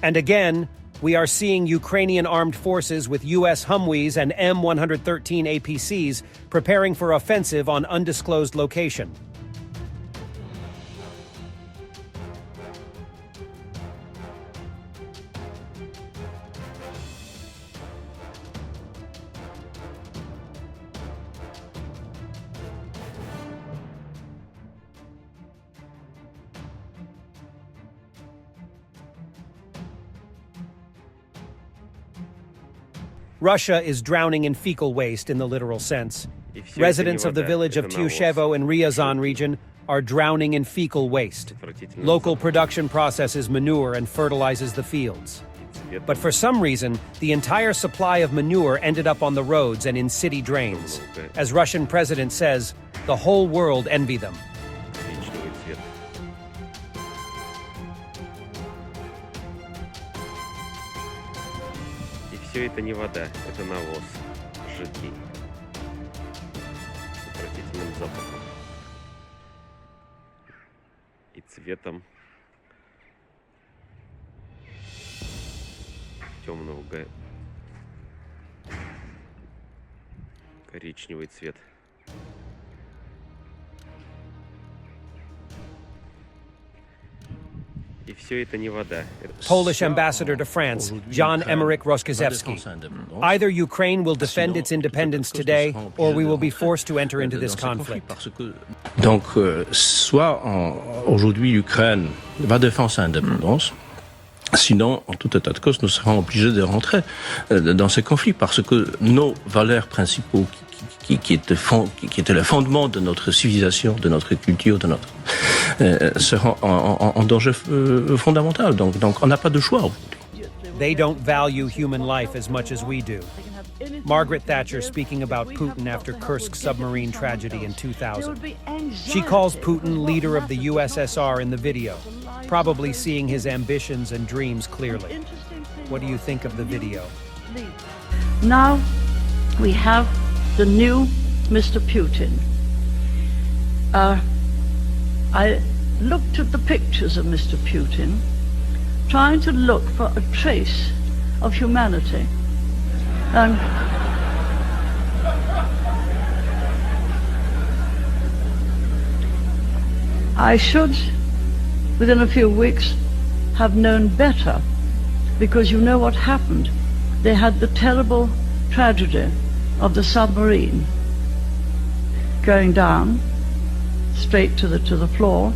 And again, we are seeing Ukrainian armed forces with U.S. Humvees and M113 APCs preparing for offensive on undisclosed location. Russia is drowning in fecal waste in the literal sense. Residents of the village of Tyushevo in Ryazan region are drowning in fecal waste. Local production processes manure and fertilizes the fields. But for some reason, the entire supply of manure ended up on the roads and in city drains. As Russian president says, the whole world envy them. Все это не вода, это навоз жидкий с отвратительным запахом и цветом темного коричневый цвет. Polish ambassador to France, John Emmerich Roszkowski. Either Ukraine will defend its independence today, or we will be forced to enter into this conflict. Donc, soit aujourd'hui l'Ukraine va défendre sa indépendance, sinon, en tout état de cause, nous serons obligés de rentrer dans ce conflit parce que nos valeurs principaux qui étaient le fondement de notre civilisation, de notre culture, de notre seront en danger fondamental. Donc on n'a pas de choix aujourd'hui. They don't value human life as much as we do. Margaret Thatcher speaking about Putin after Kursk submarine tragedy in 2000. She calls Putin leader of the USSR in the video, probably seeing his ambitions and dreams clearly. What do you think of the video? Now we have the new Mr. Putin. I looked at the pictures of Mr. Putin, trying to look for a trace of humanity. And I should, within a few weeks, have known better, because you know what happened. They had the terrible tragedy of the submarine going down straight to the floor.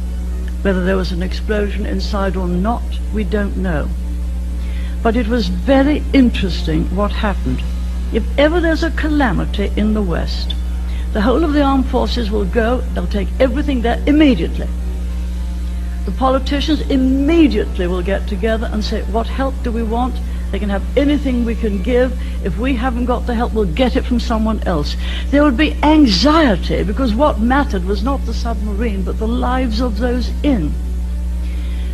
Whether there was an explosion inside or not, we don't know. But it was very interesting what happened. If ever there's a calamity in the West, the whole of the armed forces will go, they'll take everything there immediately. The politicians immediately will get together and say, what help do we want? They can have anything we can give. If we haven't got the help, we'll get it from someone else. There would be anxiety, because what mattered was not the submarine, but the lives of those in.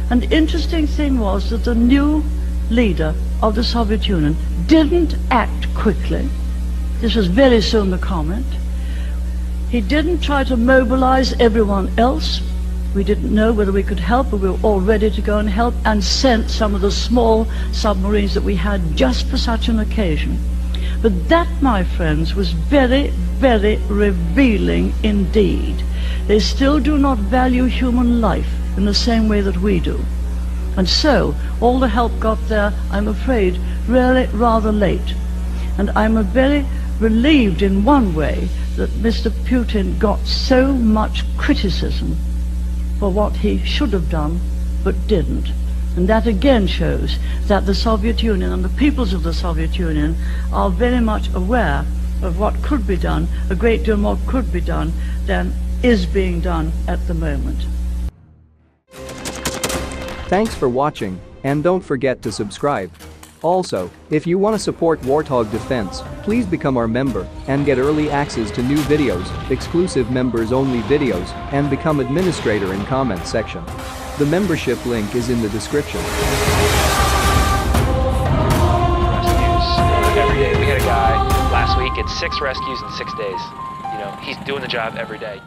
And the interesting thing was that the new leader of the Soviet Union didn't act quickly. This was very soon the comment. He didn't try to mobilize everyone else. We didn't know whether we could help, but we were all ready to go and help, and sent some of the small submarines that we had just for such an occasion. But that, my friends, was very, very revealing indeed. They still do not value human life in the same way that we do. And so, all the help got there, I'm afraid, really rather late. And I'm very relieved in one way that Mr. Putin got so much criticism for what he should have done, but didn't. And that again shows that the Soviet Union and the peoples of the Soviet Union are very much aware of what could be done. A great deal more could be done than is being done at the moment. Thanks for watching, and don't forget to subscribe. Also, if you want to support Warthog Defense, please become our member and get early access to new videos, exclusive members-only videos, and become administrator in comment section. The membership link is in the description. Rescues every day. We had a guy last week, it's 6 rescues in 6 days. You know, he's doing the job every day.